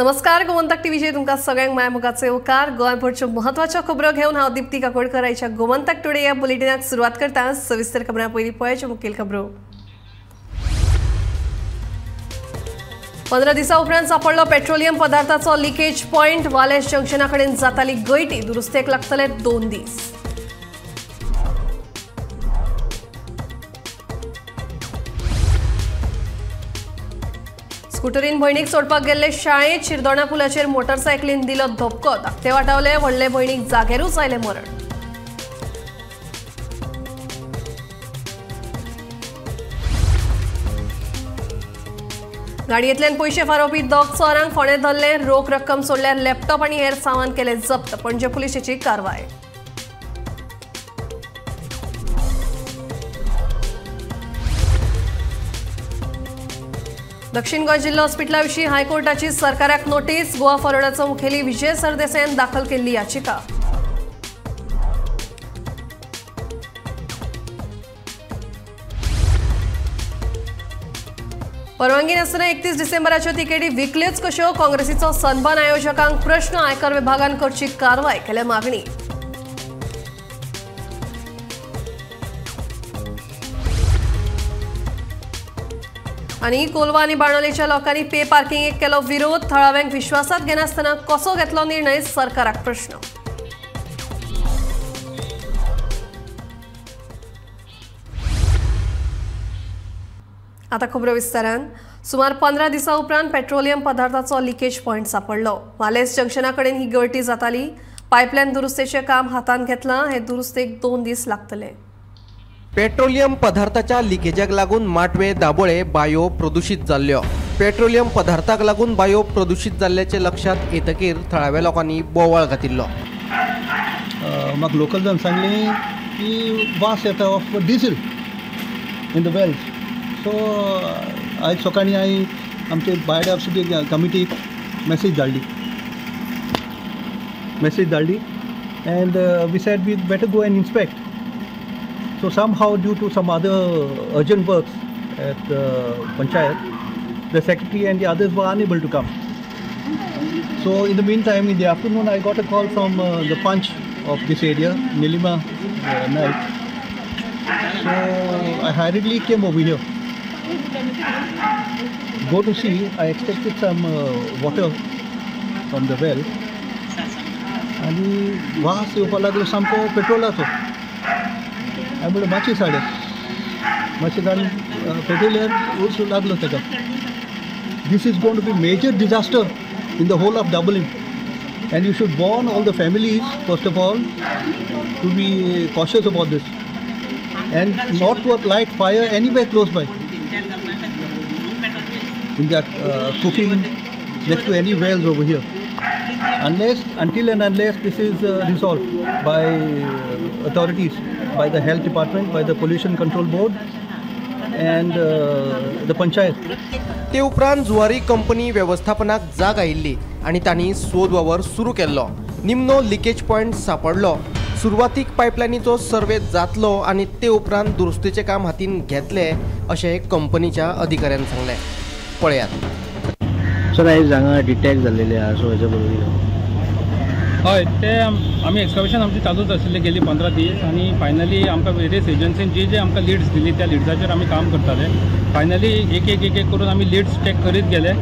नमस्कार, गोमंतक टीव्हीचे तुमका सगळ्यांक मायमुगाचे उपकार। गोंयभरच्यो म्हत्वाच्यो खबरो घेऊन हांव दीप्ती काकोडकर आयच्या गोमंतक टुडे या बुलेटिनाक सुरवात करता। सविस्तर खबरां पयलीं पळोवच्यो मुखेल खबरो। 15 दिसां उपरांत सापडलो पेट्रोलियम पदार्थाचो लिकेज पॉइंट। वालेस जंक्शना कडेन जाताली गळटी, दुरुस्तेक लागतले 2 दीस। स्कूटरीन भयणीक सोडपाक गेल्ले शाळेत शिरदोणा पुलाचेर मोटरसायकलीन दिलो धपको, धाकटे वाटावले। व्हडले भयणीक जागेरूच आयले मरण। गाडयेंतल्यान पयशे फारोवपी दोग चोरांक फोंडे धरले। रोख रक्कम सोडल्यार लॅपटॉप आनी हेर सामान केले जप्त। पणजे पुलिशेची कारवाय। दक्षिण गोंय जिल्लो हॉस्पिटला विशीं हायकोर्टाची सरकाराक नोटीस। गोवा फॉरवर्डाचो मुखेली विजय सरदेसायान दाखल केल्ली याचिका। परवानगी नासतना 31 डिसेंबराच्यो तिकेटी विकल्योच कश्यो? काँग्रेसीचो सनबर्न आयोजकांक प्रश्न। आयकर विभागान करची कारवाय, केल्या मागणी। आनी कोलवा आनी बाणोलेच्या लोकांनी पे पार्किंगेक केलो विरोध। थळाव्यांक विश्वासात घेनासतना कसो घेतलो निर्णय? सरकाराक प्रश्न। आता खबरो विस्तारान। सुमार 15 दिसां उपरांत पेट्रोलियम पदार्थाचो लिकेज पॉइंट सापडलो। वालेस जंक्शना कडेन ही गळटी जाताली। पायपलायन दुरुस्तेचें काम हातांत घेतलां। हे दुरुस्तेक 2 दीस लागतले। पेट्रोलियम पदार्थाच्या लिकेजाक लागून माटवे, दाबोळे, बायो प्रदूषित जाल्ल्यो। पेट्रोलियम पदार्थाक लागून बायो प्रदूषित जाल्ल्याचे लक्षात येतकीर थळाव्या लोकांनी बोवाळ घातिल्लो। म्हाका लोकल जावन सांगली की वास येता of diesel in the wells. So आज सकाळी हांवें आमचे बायोडायवर्सिटी कमिटीक मेसेज धाडली and we said we better go and inspect. So somehow, due to some other urgent works at Panchayat, the secretary and the others were unable to come. So in the meantime, in the afternoon, I got a call from the Punch of this area, Nilima Night. So I hurriedly came over here. Go to see, I expected some water from the well. आणि वास येवपाक लागलो सामको पेट्रोलाचो। हांवें म्हणलें मातशें जाण पेट्रोलियर वचूं लागलो ताका। This is going to be major disaster in the whole of Dabolim and you should warn all the families first of all to be cautious about this and not to light fire anywhere close by in that cooking next to any wells over here until and unless this is resolved by authorities, by the health department, by the pollution control board and the panchayat. ते उपरांत Zuari company व्यवस्थापनाक जाग आयिल्ली आनी तांणी सोद वावर सुरू केल्लो। निमनो लिकेज पॉइंट सापडलो। सुरवातीक पायपलायनीचो सर्वे जातलो आनी ते उपरांत दुरुस्तीचें काम हातीन घेतले अशें कंपनीच्या अधिकाऱ्यान सांगलें। पळयात। सर आयज हांगा डिटेक्ट जाल्लेले आहा, सो हेच्या बरोबर हय ते आमी एक्सकवेशन आमची चालूच आशिल्ली गेली 15 दीस आनी फायनली आमकां वेरियस एजन्सीन जे आमकां लिड्स दिली त्या लिड्साचेर आमी काम करताले। फायनली एक करून आमी लिड्स चेक करीत गेले,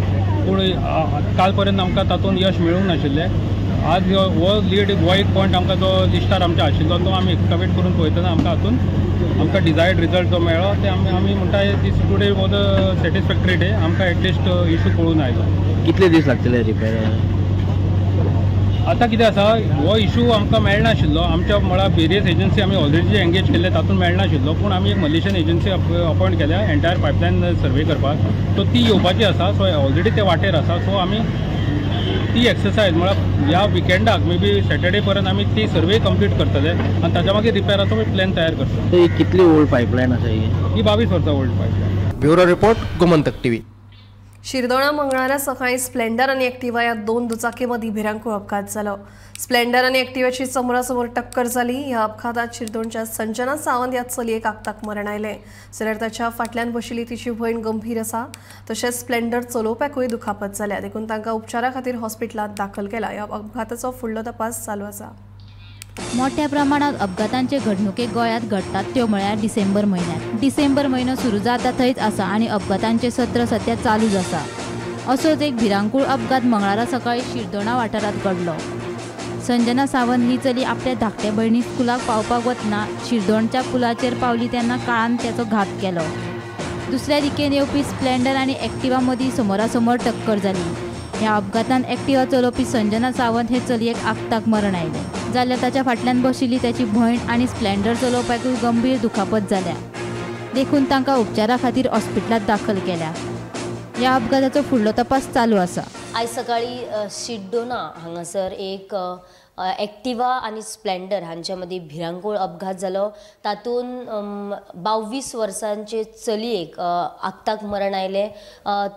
पूण काल पर्यंत आमकां तातूंत यश मेळूंक नाशिल्लें। आज हो लीड हो एक पॉयंट आमकां जो लिस्टार आमच्या आशिल्लो तो आमी एक्सकवेट करून पळयतना आमकां डिजायर्ड रिजल्ट जो मेळ्ळो ते आमी म्हणटा this today was a satisfactory day. आमकां एटलिस्ट इशू कळून आयलो। कितले दीस लागतले रिपेर? आतां कितें आसा, हो इशू आमकां मेळनाशिल्लो। आमच्या म्हळ्यार वेरियस एजन्सी आमी ऑलरेडी जे एंगेज केल्ले तातूंत मेळनाशिल्लो, पूण आमी एक मलेशियन एजन्सी अपॉयंट केल्या एंटायर पायपलायन सर्वे करपाक। सो ती येवपाची आसा, सो ऑलरेडी ते वाटेर आसा। सो आमी ती एक्सरसायज म्हळ्यार ह्या विकेंडाक मे बी सॅटर्डे पर्यंत आमी ती सर्वे कंप्लीट करतले आनी ताच्या मागीर रिपेराचो प्लॅन तयार करतले। कितली ओल्ड पायपलायन आसा ही? 22 वर्सां old pipeline. Bureau report, Gomantak TV. Shirdona मंगळारा सकाळी स्प्लेंडर आणि एक्टिवा या दोन दुचाकीमध्ये भिरांकूळ अपघात झालो. स्प्लेंडर आणि एक्टिवाची समोरासमोर टक्कर झाली. या अपघातात शिरदोणच्या संजना सावंत या चलयेक आगताक मरण आयलें. जाल्यार ताच्या फाटल्यान बशिल्ली तिची भयण गंभीर आसा. तशेंच स्प्लेंडर चलोवप्याकूय दुखापत जाल्या. देखून तांकां उपचारा खातीर हॉस्पिटलांत दाखल केला. ह्या अपघाताचो फुडलो तपास चालू आसा. मोठ्या प्रमाणात अपघातांचे घडणुके गोंयांत घडटात त्यो म्हळ्यार डिसेंबर म्हयन्यांत. डिसेंबर म्हयनो सुरू जाता थंयच आसा आनी अपघातांचे सत्र सध्या चालूच आसा. असोच एक भिरांकूळ अपघात मंगळारा सकाळी शिरदोणा वाठारांत घडलो. संजना सावंत ही चली आपल्या धाकट्या भयणी स्कुलाक पावपाक वतना शिरदोणच्या पुलाचेर पावली तेन्ना काळान त्याचो घात केलो. दुसऱ्या दिकेन येवपी स्प्लेंडर आनी एक्टिवा मदीं समोरासमोर टक्कर जाली. ह्या अपघातान एक्टिवा चलोवपी संजना सावंत हे चलयेक आगताक मरण आयलें. जाल्यार ताच्या फाटल्यान बशिल्ली त्याची भयण आनी स्प्लेंडर चलोवप्याकूय गंभीर दुखापत जाल्या. देखून तांकां उपचारा खातीर हॉस्पिटलांत दाखल केल्या. ह्या अपघाताचो फुडलो तपास चालू आसा. आयज सकाळी शिरदोना हांगासर एक एक्टिवा आनी स्प्लेंडर हांच्या मदीं भिरांकूळ अपघात जालो. तातूंत 22 वर्सांचे चलयेक आगताक मरण आयलें.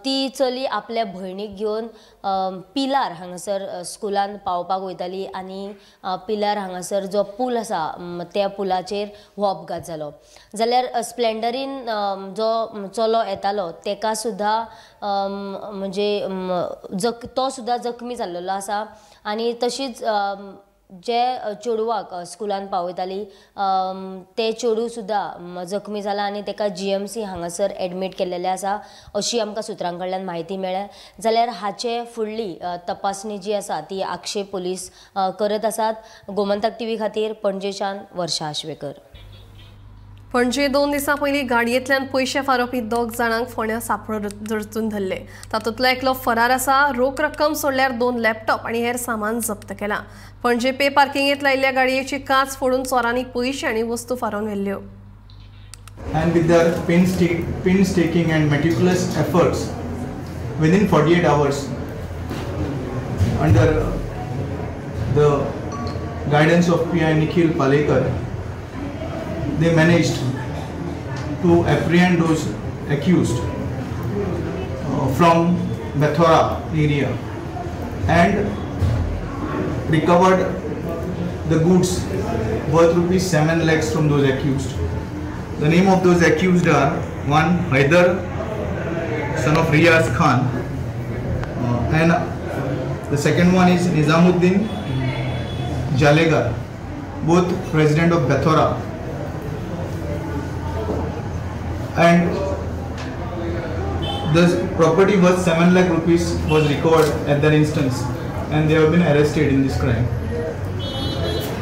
ती चली आपल्या भयणीक घेवन पिलार हांगासर स्कुलान पावपाक वयताली आनी पिलार हांगासर जो पूल आसा त्या पुलाचेर हो अपघात जालो. जाल्यार स्प्लेंडरीन जो चलो येतालो तेका सुद्धा म्हणजे तो सुद्धा जखमी जाल्लो आसा. आनी तशीच जे चेडवाक स्कुलान पावयताली ते चेडू सुद्धा जखमी जाला आनी तेका GMC हांगासर एडमीट केल्लेले आसा अशी आमकां सुत्रां कडल्यान म्हायती मेळ्ळ्या. जाल्यार हाचे फुडली तपासणी जी आसा ती आक्षेप पोलीस करत आसात. गोमंतक TV खातीर पणजेच्यान वर्षा आश्वेकर. पणजे 2 दिसां पयलीं गाडयेंतल्यान पयशे फारोवपी 2 जाणांक फोंड्या सांपळून धरले. तातूंतलो एकलो फरार आसा. रोख रक्कम सोडल्यार 2 लॅपटॉप आनी हेर सामान जप्त केलां. पणजे पे पार्किंगेंत लायिल्ल्या गाडयेची काच फोडून चोरांनी पयशे आनी वस्तू फारोवन व्हेल्ल्यो. And with their painstaking and meticulous efforts, within 48 hours, under the guidance of PI Nikhil Palekar, they managed to apprehend those accused from Bathora area and recovered the goods worth ₹7 lakhs from those accused. The name of those accused are one Haidar, son of Riyaz Khan, and the second one is Nizamuddin Jalegar, both resident of Bathora. And the property worth ₹7 lakh was recovered at their instance, and they have been arrested in this crime.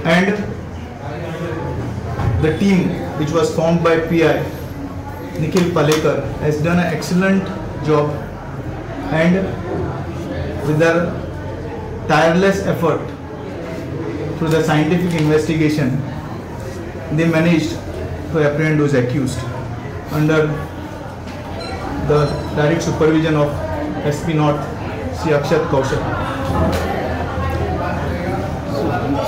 And the team which was formed by PI Nikhil Palekar has done an excellent job, and with their tireless effort through the scientific investigation they managed to apprehend those accused under the direct supervision of SP North Sri Akshat Kaushal.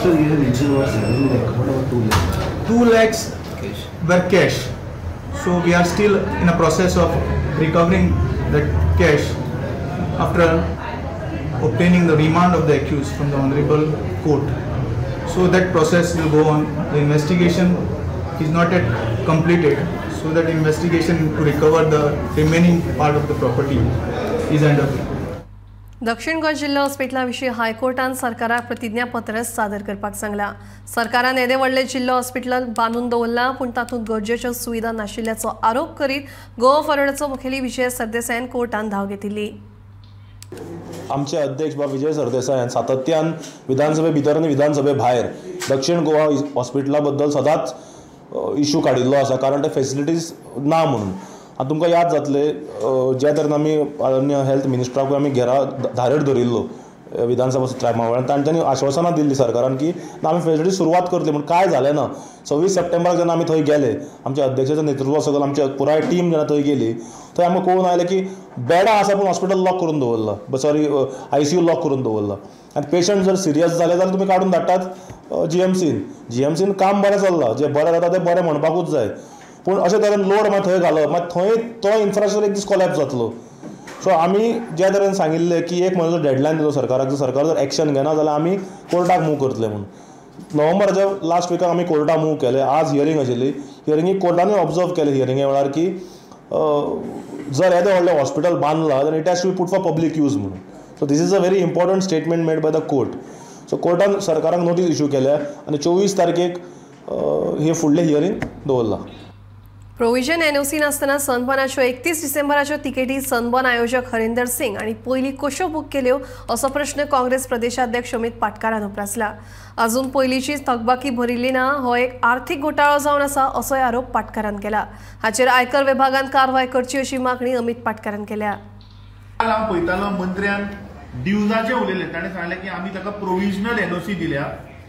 So you have mentioned about 7 lakh. What about 2 lakh? 2 lakhs were cash. So we are still in a process of recovering that cash after obtaining the remand of the accused from the Honorable Court. So that process will go on. The investigation is not yet completed. So that investigation to recover the remaining part of the property is underway. दक्षिण गोंय जिल्हा हॉस्पिटला विशीं हायकोर्टान सरकाराक प्रतिज्ञापत्र सादर करपाक सांगलां. सरकारान येदे व्हडले जिल्हा हॉस्पिटल बांदून दवरलां पूण तातूंत गरजेच्यो सुविधा नाशिल्ल्याचो आरोप करीत गोवा फॉरवर्डचो मुखेली विजय सरदेसायान कोर्टान धांव घेतिल्ली. आमचे अध्यक्ष बाब विजय सरदेसायान सातत्यान विधानसभे भितर आनी विधानसभे भायर दक्षिण गोवा हॉस्पिटला बद्दल सदांच इश्यू काडिल्लो आसा. कारण ते फेसिलिटीज ना म्हणून. आतां तुमकां याद जातले ज्या तरेन आमी आदरणीय हेल्थ मिनिस्टराकूय आमी घेरा धारेर धरिल्लो विधानसभा सत्रा वेळार तांच्यांनी आश्वासनां दिल्लीं सरकारान की आमी फेसिलिटी सुरवात करतली. पूण काय जालें ना. 26 सप्टेंबराक जेन्ना आमी थंय गेले आमच्या अध्यक्षाचें नेतृत्व सकयल आमची पुराय टीम जेन्ना थंय गेली थंय आमकां कळून आयलें की बेडां आसा पूण हॉस्पिटल लॉक करून दवरला. सॉरी ICU लॉक करून दवरला. आनी पेशंट जर सिरियस जाले जाल्यार तुमी काडून धाडटात GMCन काम बरें चल्लां. जें बरें जाता तें बरें म्हणपाकूच जाय. पूण अशे तरेन लोड मागीर थंय घालप मागीर थंय तो इन्फ्रास्ट्रक्चर एक दीस कोलॅप्स जातलो. सो आमी ज्या तरेन सांगिल्लें की 1 म्हयन्याचो डेडलायन दिलो सरकाराक, जर सरकार जर एक्शन घेना जाल्यार आमी कोर्टाक मूव करतले म्हणून. नोव्हेंबराच्या लास्ट विकाक आमी कोर्टाक मूव केले. आज हियरींग आशिल्ली. हियरिंगेक कोर्टानूय ऑब्जर्व केले हियरिंगे वेळार की जर येदें व्हडलें हॉस्पिटल बांदलां then it has to be put for public use म्हणून. So this is a very important statement made by the court. So कोर्टान सरकाराक नोटीस इश्यू केल्या आनी 24 तारखेक हे फुडलें हियरींग दवरलां. प्रोव्हिजन एनओसी नासतना सनबर्नाच्यो 31 डिसेंबराच्यो तिकेटी सनबर्न आयोजक हरिंदर सिंग आणि पयलीं कश्यो बूक केल्यो असो प्रश्न काँग्रेस प्रदेशाध्यक्ष अमित पाटकारान उपरासला. अजून पयलींचीच थकबाकी भरिल्ली ना, हो एक आर्थीक घोटाळो जावन आसा असोय आरोप पाटकारान केला. हाचेर आयकर विभागान कारवाय करची अशी मागणी अमित पाटकारान केल्या. हांव पळयतालो मंत्र्यान ड्यूजाचे उलयले. ताणें सांगलें की आमी ताका प्रोव्हिजनल एनओसी दिल्या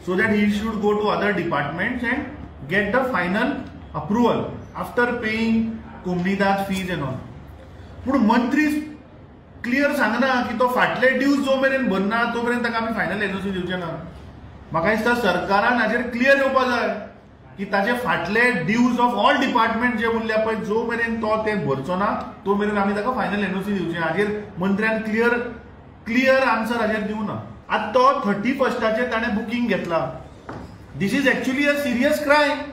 so that he should go to other departments and get the final approval after paying कोमनीदाद फीज एंड ऑल. पूण मंत्री क्लियर सांगना की तो फाटले ड्यूज जो मेरेन भरना तो मेरेन ताका आमी फायनल एनओसी दिवचे ना. म्हाका दिसता सरकारान हाचेर क्लियर येवपा जाय की ताचे फाटले ड्यूज ऑफ ऑल डिपार्टमेंट जे उरल्या पळय जो मेरेन तो ते भरचो ना तो मेरेन आमी ताका फायनल एनओसी दिवचे. हाचेर मंत्र्यान क्लियर आन्सर हाचेर दिवना. आतां तो 31 ताणें बुकींग घेतला. This is actually a serious crime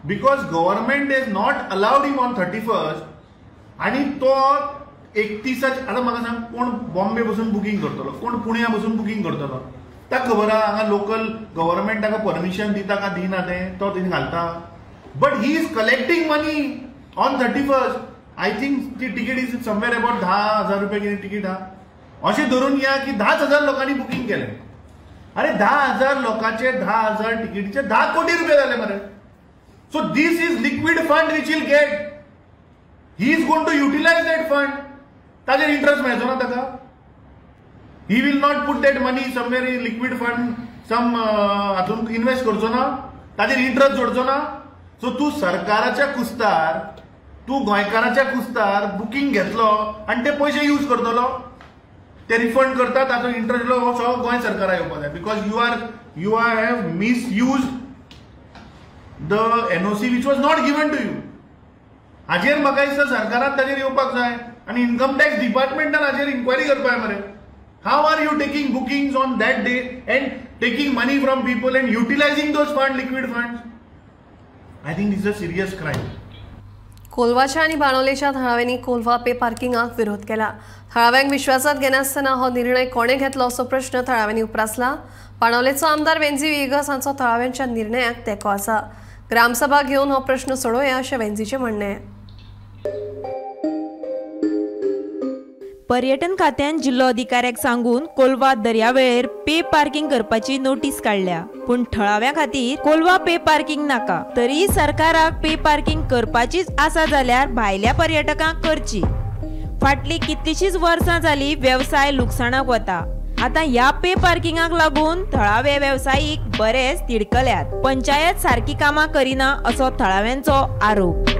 because government is not allowed him on 31 आणि तो 31 आता म्हाका सांग कोण बॉम्बे बसून बुकींग करतलो, कोण पुण्या बसून बुकींग करतलो. ताका खबर आहा हांगा लोकल गव्हर्नमेंट ताका परमिशन दिता का दिना तें तो थंय घालता. But he is collecting money on 31. I think ती तिकीट इज समवेअर अबाउट 10,000 रुपये कितें तिकीट आहा. अशें धरून या की 10,000 लोकांनी बुकींग केलें. अरे 10,000 लोकांचे 10,000 तिकीटीचे 10 कोटी रुपये जाले मरे. So this is liquid fund which he'll get. He is going to utilize that fund. ताजेर इंटरेस्ट मेळचो ना ताका. He will not put that money somewhere in liquid fund. Some हातून इन्वेस्ट करचो ना. ताजेर इंटरेस्ट जोडचो ना. सो तूं सरकाराच्या कुस्तार तूं गोंयकाराच्या कुस्तार बुकींग घेतलो आनी ते पयशे यूज करतलो. ते रिफंड करता ताचो इंटरेस्ट हो सगळो गोंय सरकाराक येवपाक जाय. Because you have misused the NOC which was not given to you. हाजेर म्हाका दिसता सरकारान ताजेर येवपाक जाय आनी इन्कम टॅक्स डिपार्टमेंटान हाजेर इन्क्वायरी करपाक जाय मरे. How are you taking bookings on that day and taking money from people and utilizing those fund liquid funds. I think this is a serious crime. कोलवाच्या आणि बाणोलेच्या थळाव्यांनी कोलवा पे पार्किंगाक विरोध केला. थळाव्यांक विश्वासात घेनासतना हो निर्णय कोणे घेतलो असो प्रश्न थळाव्यांनी उपरासला. बाणोलेचो आमदार वेंजी वेगस हांचो थळाव्यांच्या निर्णयाक तेंको आसा. ग्रामसभा घेवन हो प्रश्न सोडोवया अशें वेंजीचें म्हणणें. पर्यटन खात्यान जिल्लो अधिकाऱ्याक सांगून कोलवा दर्यावेळेर पे पार्किंग करपाची नोटीस काडल्या. पूण थळाव्या खातीर कोलवा पे पार्किंग नाका. तरी सरकाराक पे पार्किंग करपाचीच आसा जाल्यार भायल्या पर्यटकांक करची. फाटली कितलीशीच वर्सां जाली वेवसाय लुकसाणाक वता. आता ह्या पे पार्किंगाक लागून थळावे वेवसायीक बरेच तिडकल्यात. पंचायत सारकी कामां करिना असो थळाव्यांचो आरोप.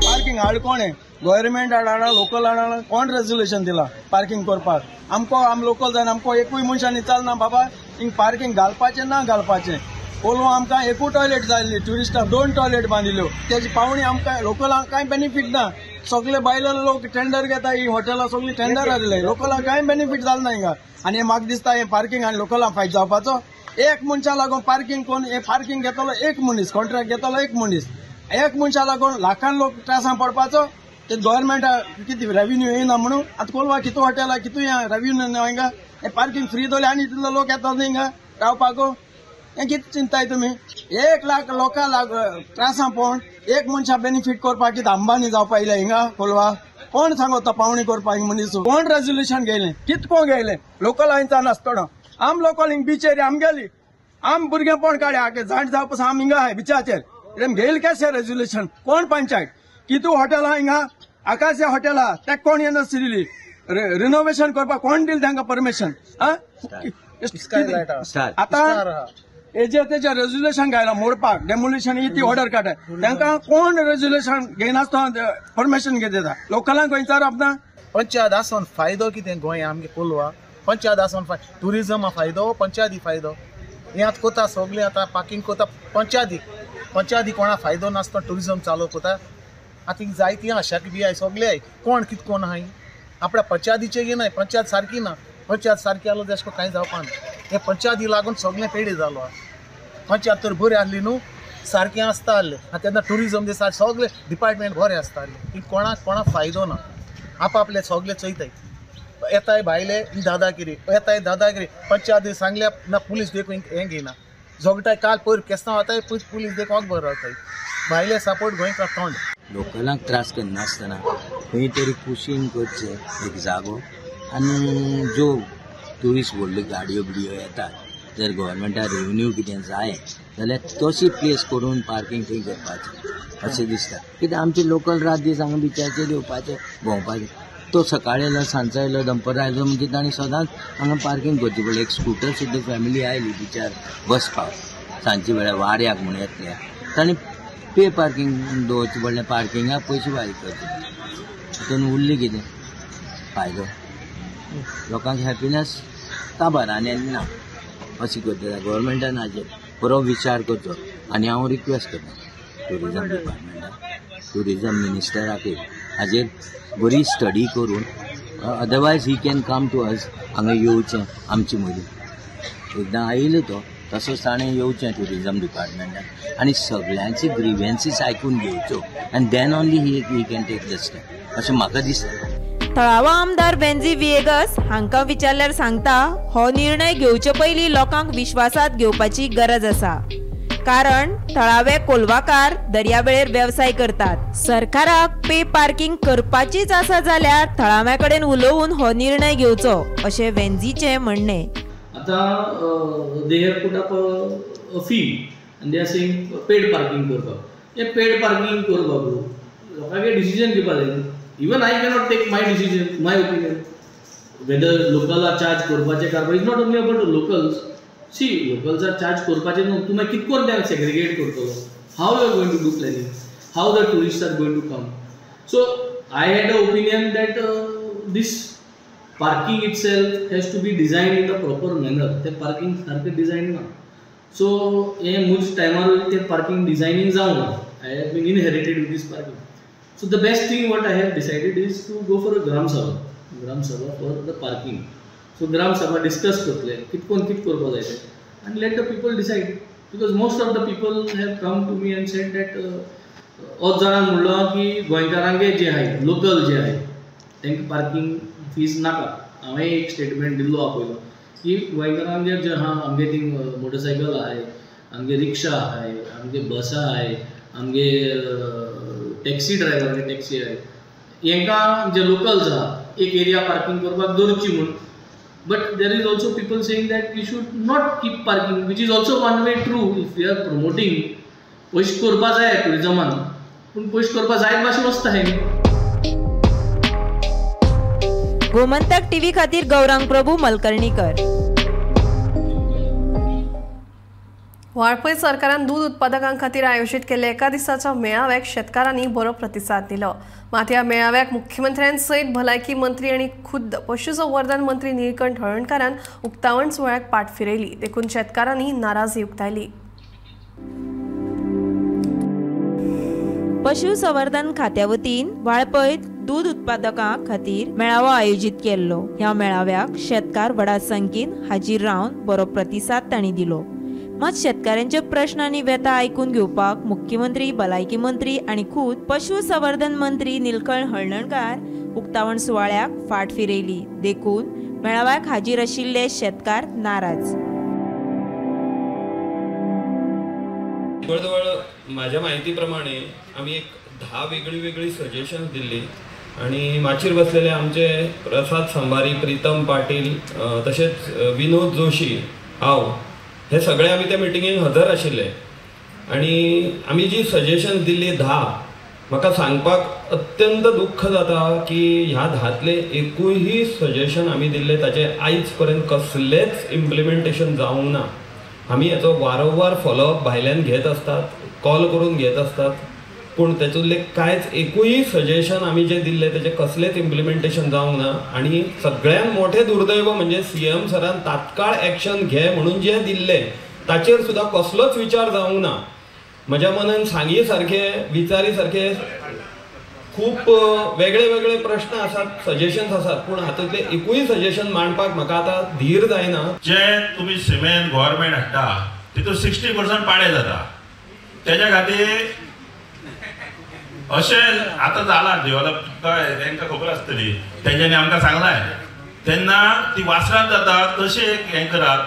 पार्किंग हाड कोणे गव्हर्नमेंट हाडा लोकल हाडा कोण रेज्युलेशन दिला पार्किंग करपाक. आम लोकल जावन आमको एकूय मनशांनी चलना बाबा हिंग पार्किंग घालपाचें ना घालपाचें. कोलवा आमकां एकूच टॉयलेट जाय ट्युरिस्टाक 2 टॉयलेट बांदिल्ल्यो तेजी पावणी आमकां लोकलांक कांय बेनिफीट ना. सगळे बायले लोक टेंडर घेता ही हॉटेलां सगळी टेंडर आसले लोकलांक कांय बेनिफीट जालें ना हिंगा. आनी म्हाका दिसता हे पार्किंग आनी लोकलांक फायदो जावपाचो. एक मनशा लागून पार्किंग कोण हे पार्किंग घेतलो एक मनीस कॉन्ट्रॅक्ट घेतलो एक मनीस. एक मनशा लागून लाखान लोक त्रासान पडपाचो. ते गव्हर्नमेंटा कितें रेव्हेन्यू येना म्हणून आतां कोलवा कितू हॉटेलां कितू रेव्हेन्यू ना हिंगा. हे पार्किंग फ्री दवरले आनी तितलो लोक येता हिंगा रावपाक. हे कितें चिंताय तुमी. 1 लाख लोकां त्रासान पडून एक मनशा बेनिफीट करपाक कितें अंबानी जावपा येयले हिंगा कोलवा. कोण सांगता पावणी करपाक मनीस. कोण रेज्युलेशन घेयलें कितको घेयलें लोकल हांयचा नासतना. आम लोकल हिंग बिचेर आम गेली आम भुरगेपण काडया जाण जावपास आम हिंगा हाय बिचाचेर घेयल कशें रेज्युलेशन. कोण पंचायत कितू हॉटेलां हिंगा आकाश हॉटेलां ते कोण येनासली रिनोवेशन करपाक कोण दिल तांकां परमिशन. आतां हेजेर तेजेर रेज्युलेशन घायला मोडपाक डेमोलिशन ही ऑर्डर काडटा तांकां कोण रेज्युलेशन घेयनासतना परमिशन घेता. लोकलांक विचारप ना. पंचायत आसून फायदो कितें गोंय आमगे कोलवा. पंचायत आसून ट्युरिजमा फायदो पंचायती फायदो. हे आतां कोता सगळें आतां पार्किंग कोता पंचायती कोणा फायदो नासतना ट्युरिजम चालू कोता. आतां हिंग जायतीं आशाक बी आय सगळे कोण कितें कोण आहाय आपल्या पंचायतीचे घे नाय पंचायत सारकी ना पंचायत सारकी आलो तेशको कांय जावपा ना हे पंचायती लागून सगळें पेडे जालो पंचायत तर बरी आहली न्हू सारकें आसता आहलें आतां तेन्ना टुरिजम दिसा सगळे डिपार्टमेंट बरें आसता आहले कोणाक फायदो ना आपले सगळे चयताय येताय भायले दादागिरी येताय दादागिरी पंचायती सांगल्या ना पुलीस देखून हें घेयना झगटाय काल पयर केस्तांव वताय पुलीस देखून वच बरो रावताय भायले सपोर्ट गोंयकार तोंड लोकलांक त्रास करनासतना खंय तरी कुशीन करचें एक जागो आनी ज्यो ट्युरिस्ट व्हडल्यो गाडयो बिडयो येतात जर गव्हर्मेंटाक रेवन्यू कितें जाय जाल्यार तशी प्लेस करून पार्किंग थंय करपाचें अशें दिसता कित्याक आमचे लोकल रात दीस हांगा बिचारचेर येवपाचें भोंवपाचें तो सकाळी येयलो सांजचो येयलो दनपार आयलो म्हणजे ताणें सदांच हांगा पार्किंग करचें पडलें एक स्कूटर सुद्दां फॅमिली आयली बिचार बसपाक सांजचे वेळार वाड्याक म्हूण येतले ताणें पे पार्किंग दवरचें पडलें पार्किंगाक पयशे फारीक करचे तातूंत उरलें कितें फायदो लोकांक हॅपिनस काबार आनी ना अशें करता गव्हर्मेंटान हाजेर बरो विचार करचो आनी हांव रिक्वेस्ट करता टुरिजम डिपार्टमेंटाक टुरिजम मिनिस्टराकूय हाजेर बरी स्टडी करून otherwise he can come to us हांगा येवचें आमचे मदीं एकदां आयलो तो तसोच ताणें येवचें टुरिजम डिपार्टमेंटान आनी सगळ्यांची ग्रिव्हन्सीस आयकून घेवच्यो आनी then only he can take the step अशें म्हाका दिसता थळावा आमदार बेन्झी विएगस हांकां विचारल्यार सांगता हो निर्णय घेवचे पयलीं लोकांक विश्वासांत घेवपाची गरज आसा कारण थळावे कोलवाकार दर्यावेळेर वेवसाय करतात सरकाराक पे पार्किंग करपाचीच आसा जाल्यार थळाव्या कडेन उलोवन हो निर्णय घेवचो अशें वेन्झीचें म्हणणें आतां they have put up a fee आनी they are saying paid parking करपाक हे पेड पार्किंग करपाक लोकांक डिसिजन घेवपाक जाय even I cannot take my decision my opinion whether लोकला चार्ज करपाचें कारवाय is not only about locals see locals charge करपाचें न्हू तुमी कितें करून तें सेग्रिगेट करतलो how you are going to do planning how the tourist are going to come so I had a opinion that this parking itself has to be design in the proper manner तें parking सारकें design ना so हे मुज टायमार तें parking designing जावंक ना I have been inherited with this parking So the best thing what I have decided is to go for a Gram Sabha for the parking. So Gram Sabha discuss करतले कितकोन कित करपा जाय तें and let the people decide because most of the people have come to me and said that ओत जाणां म्हणलो की गोंयकारांगे जे आहाय लोकल जे आहाय तांकां पार्किंग फीज नाका हांवें एक स्टेटमेंट दिल्लो आपयलो की गोंयकारांगे जे आहा आमगे ती मोटरसायकल आहाय आमगे रिक्षा आहाय आमगे बसां आहाय आमगे टॅक्सी ड्रायव्हर टॅक्सी आहे हांकां जे लोकल्स आहा एक एरिया पार्किंग करपाक दवरची म्हूण but there is also people saying that we should not keep parking which is also one way true if we are promoting पयशे करपा जाय टुरिजमान पूण पयशे करपा जायत भाशेन वचता हे गोमंतक टीव्ही खातीर गौरांग प्रभू मलकर्णीकर वाळपय सरकारान दूध उत्पादकां खातीर आयोजीत केल्ल्या एका दिसाच्या मेळाव्याक शेतकारांनी बरो प्रतिसाद दिलो मात ह्या मेळाव्याक मुख्यमंत्र्यां सयत भलायकी मंत्री आनी खुद्द पशुसंवर्धन मंत्री निळकंठ हळर्णकारान उक्तावण सुवाळ्याक पाट फिरयली देखून शेतकारांनी नाराजी उक्तायली पशुसंवर्धन खात्या वतीन वाळपयत दूध उत्पादकां खातीर मेळावो आयोजीत केल्लो ह्या मेळाव्याक शेतकार व्हडा संख्येन हाजीर रावन बरो प्रतिसाद तांणी दिलो मात शेतकारांचे प्रश्न आनी व्यथा आयकून घेवपाक मुख्यमंत्री भलायकी मंत्री आनी खुद पशुसंवर्धन मंत्री निळकंठ हळर्णकार उक्तावण सुवाळ्याक फाट फिरयली देखून मेळाव्याक हाजीर आशिल्ले शेतकार नाराज जवळ माझ्या माहिती प्रमाणे आम्ही एक 10 वेगळी सजेशन्स दिल्ली आणि माचीर बसलेले आमचे प्रसाद संभारी प्रीतम पाटील तसेच विनोद जोशी हांव हे सगळे आम्ही त्या मिटिंगेक हजर आशिल्ले आणि आम्ही जी सजेशन्स दिल्ली 10 म्हाका सांगपाक अत्यंत दुःख जाता की ह्या 10तले एकूयही सजेशन आम्ही दिल्ले ताचे आयज पर्यंत कसलेच इम्प्लिमेंटेशन जावंक ना आम्ही याचो वारंवार फॉलोअप भायल्यान घेत असतात कॉल करून घेत असतात पूण तेतूंतले कांयच एकूय सजेशन आम्ही जे दिल्ले त्याचे कसलेच इम्प्लिमेंटेशन जावंक ना आणि सगळ्यात मोठे दुर्दैव म्हणजे सीएम सरान तात्काळ ॲक्शन घे म्हणून जे दिल्ले ताचेर सुद्धा कसलोच विचार जावंक ना म्हज्या मनान सांगी सारखे विचारी सारखे खूप वेगळे वेगळे प्रश्न आसात, सजेशन्स आसात, पूण हातूंतले एकूय सजेशन मांडपाक म्हाका आतां धीर जायना. जे तुम्ही सिमेंट गव्हर्नमेंट हाडटा तितून 60% पाडे जाता. तेज्या खातीर अशें आतां जाला डेव्हलप, तांकां खबर आसतली, तेंच्यांनी आमकां सांगलाय तेन्ना ती वासरात जाता तशें एक हें करात.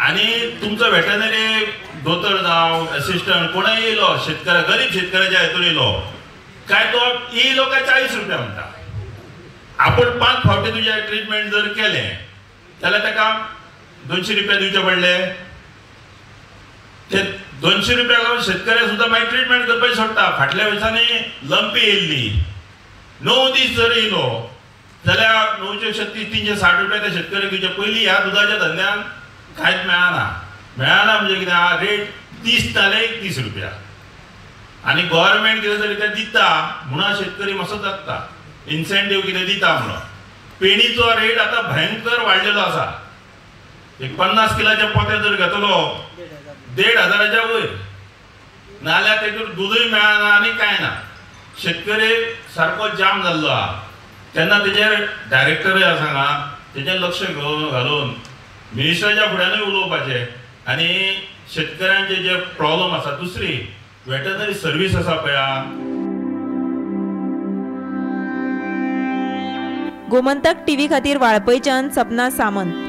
आनी तुमचो वेटनरी दोतोर जावं असिस्टंट कोणय येयलो शेतकऱ्या गरीब शेतकऱ्याच्या हेतून येयलो काय तो येयलो काय 40 रुपया म्हणटा. आपण 5 फावटी तुजें ट्रिटमेंट जर केलें जाल्यार ताका 200 रुपया दिवचे पडले. ते 200 रुपया लागून शेतकऱ्या सुद्दां मागीर ट्रिटमेंट करपाची सोडटा. फाटल्या वर्सांनी लंपी येयल्ली 9 दीस जर येयलो जाल्यार 936-360 रुपया त्या शेतकऱ्याक दिवचे. पयलीं ह्या दुधाच्या धंद्यान कांयच मेळना म्हणजे कितें रेट 30 नाल्यार 31 रुपया. आनी गव्हर्नमेंट कितें तरी तें दिता म्हणून शेतकरी मातसो जगता, इन्सेंटीव कितें दिता म्हणून. पेणीचो रेट आतां भयंकर वाडलेलो आसा. एक 50 किलाचे पोते जर घेतलो 1,500च्या वयर, नाल्यार तेतून दूदय मेळना आनी कांय ना. शेतकरी सारको जाम जाल्लो आहा. तेन्ना तेजेर डायरेक्टरूय आसा हांगा तेजेर लक्ष घालून मिनिस्टराच्या फुड्यानूय उलोवपाचें आनी शेतकऱ्यांचे जे प्रॉब्लेम आसा. दुसरी वेटनरी सर्वीस आसा पळया. गोमंतक टीव्ही खातीर वाळपयच्यान सपना सामंत.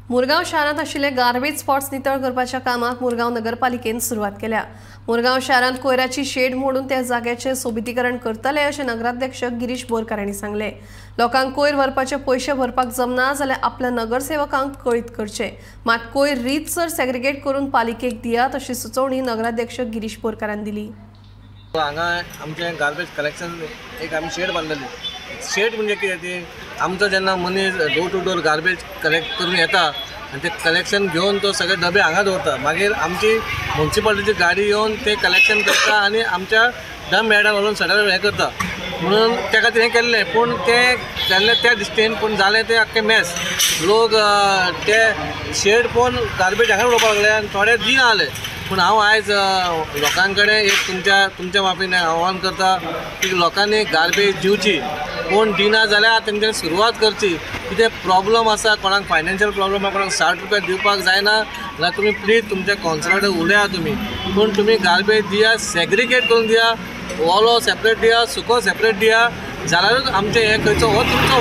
मुरगांव शारांत आशिल्ले गार्बेज स्पॉट्स नितळ करपाच्या कामाक मुरगांव नगरपालिकेन सुरवात केल्या. मुरगांव शारांत कोयराची शेड मोडून त्या जाग्याचे सोबितीकरण करतले अशें नगराध्यक्ष गिरीश बोरकार हांणी सांगले. लोकांक कोयर व्हरपाचे पयशे भरपाक जमना जाल्यार आपल्या नगरसेवकांक कळीत करचे. मात कोयर रीतसर सेग्रिगेट करून पालिकेक दियात अशी सुचोवणी नगराध्यक्ष गिरीश बोरकारान दिली. हांगा आमचें गार्बेज कलेक्शन एक आमी शेड बांदलेली. शेड म्हणजे कितें ती आमचो जेन्ना मनीस door to door garbage collect करून येता आनी ते कलेक्शन घेवन तो सगळे डबे हांगा दवरता. मागीर आमची म्युन्सिपालिटीची गाडी येवन ते कलेक्शन करता आनी आमच्या डंप यार्डान व्हरून सगळें हें करता. म्हणून त्या खातीर हें केल्लें. पूण तें केल्लें त्या दिश्टीन पूण जालें तें आख्खें मॅस. लोक ते शेड पळोवन गार्बेज हांगा उडोवपाक लागले आनी थोडे दिना जाले. पूण हांव आयज लोकां कडेन एक तुमच्या माफीन आव्हान करता की लोकांनी गार्बेज दिवची. कोण दिना जाल्यार तेंच्यांनी सुरवात करची. कितें प्रॉब्लम आसा, कोणाक फायनान्शियल प्रॉब्लम आसा, कोणाक 60 रुपया दिवपाक जायना जाल्यार तुमी प्लीज तुमच्या कॉन्सला कडेन उलया. पूण तुमी गार्बेज दिया, सेग्रिगेट करून दिया. ओलो सेपरेट दिया, सुको सेपरेट दिया. जाल्यारूच आमचें हें खंयचो हो तुमचो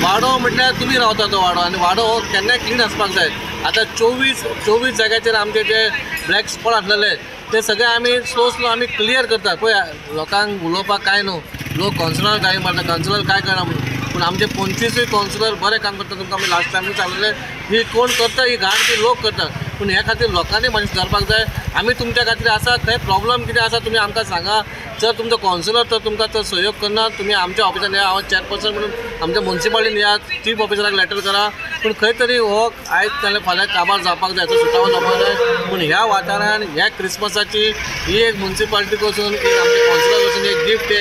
वाडो म्हटल्यार तुमी रावता तो वाडो. आनी वाडो हो केन्नाय क्लीन आसपाक जाय. आतां 24 जाग्याचेर आमचे जे ब्लॅक स्पॉट आसलेले ते सगळे आमी स्लो आमी क्लियर करतात. पळय लोकांक उलोवपाक काय न्हू. लोक कॉन्सलर गाडी मारता, कॉन्सलर काय करना म्हणून. पूण आमचे 25 कॉन्सलर बरें काम करता. तुमकां आमी लास्ट टायम सांगलेलें ही कोण करता ही घाण ती लोक करतात. पूण ह्या खातीर लोकांनी मातशें धरपाक जाय. आमी तुमच्या खातीर आसा. खंय प्रॉब्लम कितें आसा तुमी आमकां सांगा. जर तुमचो कॉन्सलर तर तुमकां चड सहयोग करना तुमी आमच्या ऑफिसान या. हांव चॅरपर्सन म्हणून आमच्या म्युन्सिपालिटीन या, चीफ ऑफिसराक लेटर करा. पूण खंय तरी हो आयज नाल्यार फाल्यां काबार जावपाक जाय, तो सुटावो जावपाक जाय. पूण ह्या वाठारान ह्या क्रिसमसाची ही एक म्युन्सिपालिटी वचून एक आमच्या कॉन्सलर वचून एक गिफ्ट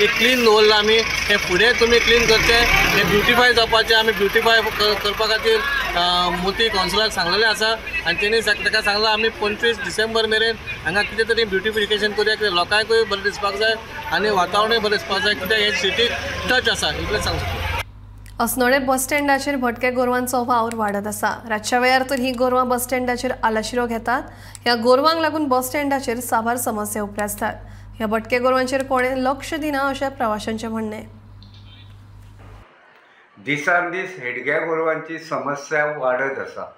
एक क्लीन दवरला आमी. हे फुडें तुमी क्लीन करचें. हे ब्युटिफाय जावपाचें. आमी ब्युटिफाय करपा खातीर मोती कॉन्सलराक सांगलेलें आसा आनी तेणी ताका सांगलां आमी 25 डिसेंबर मेरेन हांगा कितें तरी ब्युटिफिकेशन करुया. कित्याक लोकांकूय बरें दिसपाक जाय आनी वातावरणूय बरें दिसपाक जाय. कित्याक हे सिटीक टच आसा इतलें सांगता. अस्नोडे बस स्टँडाचेर भटक्या गोरवांचो वावर वाडत आसा. रातच्या वेळार तर ही गोरवां बस स्टँडाचेर आलाशिरो घेतात. ह्या गोरवांक लागून बस स्टँडाचेर साबार समस्या उप्रासतात. ह्या भटक्या गोरवांचेर कोणें लक्ष दिना अशें प्रवाशांचें म्हणणें. दिसान दीस हेडग्या गोरवांची समस्या वाडत आसा.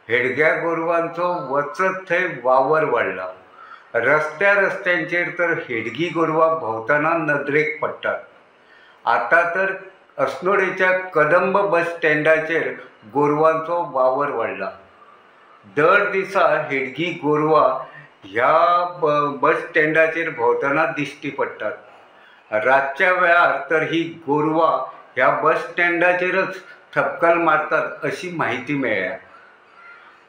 हेडग्या गोरवांचो वचत थंय वावर वाडला. रस्त्यांचेर तर हेडगी गोरवां भोंवतना नदरेक पडटात. आतां तर अस्नोडेच्या कदंब बस स्टँडाचेर गोरवांचो वावर वाडला. दर दिसा हेडगी गोरवां ह्या बस स्टँडाचेर भोंवतना दिश्टी पडटात. रातच्या वेळार तर ही गोरवां ह्या बस स्टँडाचेरच थपकल मारतात अशी माहिती मेळ्ळ्या.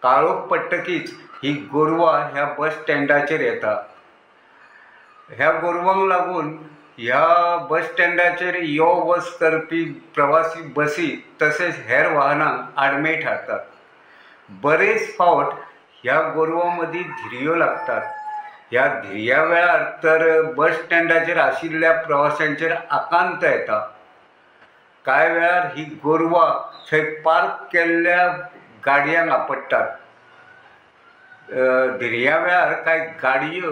काळोख पडटकीच ही गोरवां ह्या बस स्टँडाचेर येता. ह्या गोरवांक लागून ह्या बस स्टँडाचेर यो वच करपी प्रवासी बसी तसेच हेर वाहनांक आडमेळ थारतात. बरेच फावट ह्या गोरवां मदीं धिरयो लागतात. ह्या धिरया वेळार तर बस स्टँडाचेर आशिल्ल्या प्रवाशांचेर आकांत येता. कांय वेळार ही गोरवां थंय पार्क केल्ल्या गाडयांक आपडटात. धिरया वेळार कांय गाडयो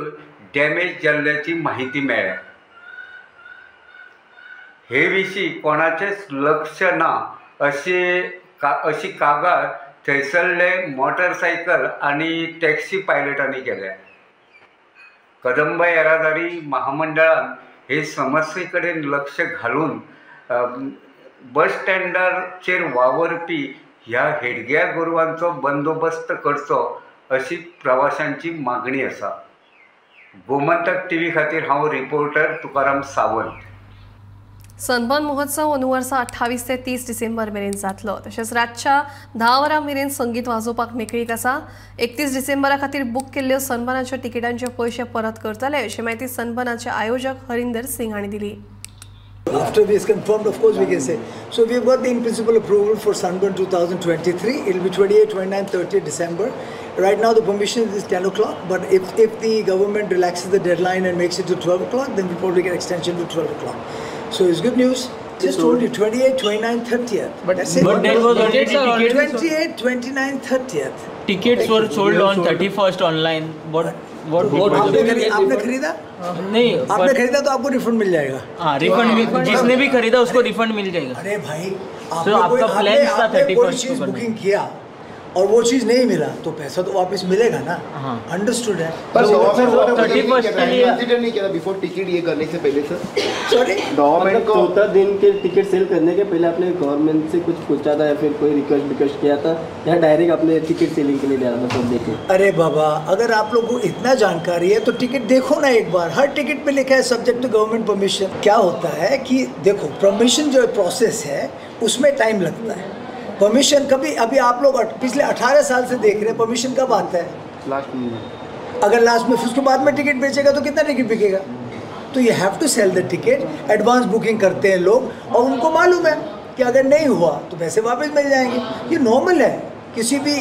डॅमेज जाल्ल्याची माहिती मेळ्ळ्या. हे विशीं कोणाचेच लक्ष ना अशी कागाळ थंयसरले मोटरसायकल आनी टॅक्सी पायलटांनी केल्या. कदंबा येरादारी महामंडळान हे समस्ये कडेन लक्ष घालून बस स्टँडाचेर वावरपी ह्या हेडग्या गोरवांचो बंदोबस्त करचो अशी प्रवाशांची मागणी आसा. गोमंतक टीव्ही खातीर हांव रिपोर्टर तुकाराम सावंत. सनबर्न महोत्सव अंदू वर्सा 28 ते 30 डिसेंबर मेरेन जातलो. तशेंच रातच्या 10 वरां मेरेन संगीत वाजोवपाक मेकळीक आसा. 31 डिसेंबरा खातीर बूक केल्ल्यो सनबर्नाच्या तिकेटांचे पयशे परत करतले अशी माहिती सनबर्नाचे आयोजक हरिंदर सिंग हांणी दिली. After this confirmed, of course, we can say. So we've got the in-principle approval for Sunburn 2023. It'll be 28, 29, 30 December. Right now the permission is 10 o'clock, but if the government relaxes the deadline and makes it to 12 o'clock, then we'll probably get extension to 12 o'clock. So it's good news. Just told you 28, 29, 30th. But there was already tickets. 28, 29, 30th. Tickets were sold on 31st online. आपने खरीदा? नहीं, आपने खरीदा तो आपको refund mill जाएगा. हाँ, refund जिसने भी खरीदा उसको रिफंड मिल जाएगा. अरे भाई, आपका प्लान था 31st को बुकिंग किया और वो चीज नहीं मिला तो पैसा तो वापस मिलेगा ना. अंडरस्टूड है. पर गवर्नमेंट 31st के लिए कंसीडर नहीं किया बिफोर टिकट ये करने से पहले सर. सॉरी, गवर्नमेंट को 14 दिन के टिकट सेल करने के पहले आपने गवर्नमेंट से कुछ पूछा था या फिर कोई रिक्वेस्ट किया था या डायरेक्ट आपने टिकट सेलिंग के लिए दिया था सब देखे? अरे बाबा, अगर आप लोगों को इतना जानकारी है तो टिकट देखो ना एक बार. हर टिकट पे लिखा है सब्जेक्ट टू गवर्नमेंट परमिशन. क्या होता है कि देखो, परमिशन जो प्रोसेस है उसमें टाइम लगता है. परमिशन कभी अभी आप लोग पिछले 18 साल से देख रहे हैं, परमिशन कब आता है? लास्ट में. अगर लास्ट में उसके बाद में टिकट बेचेगा तो कितना टिकट बिकेगा? तो you have to sell the ticket. Advance booking करते हैं लोग और उनको मालूम है कि अगर नहीं हुआ तो पैसे वापस मिल जाएंगे. ये नॉर्मल है. किसी भी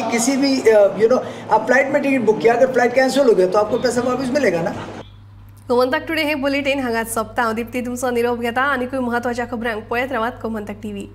आप फ्लाइट में टिकट बुक किया, अगर फ्लाइट कैंसिल हो गया तो आपको पैसा वापस मिलेगा ना. गोमंतक टुडे हे बुलेटिन हांगाच सोंपता. हांव दिप्ती तुमचो निरोप घेता. आनीकूय म्हत्वाच्या खबरांक पळयत रावात गोमंतक टीव्ही.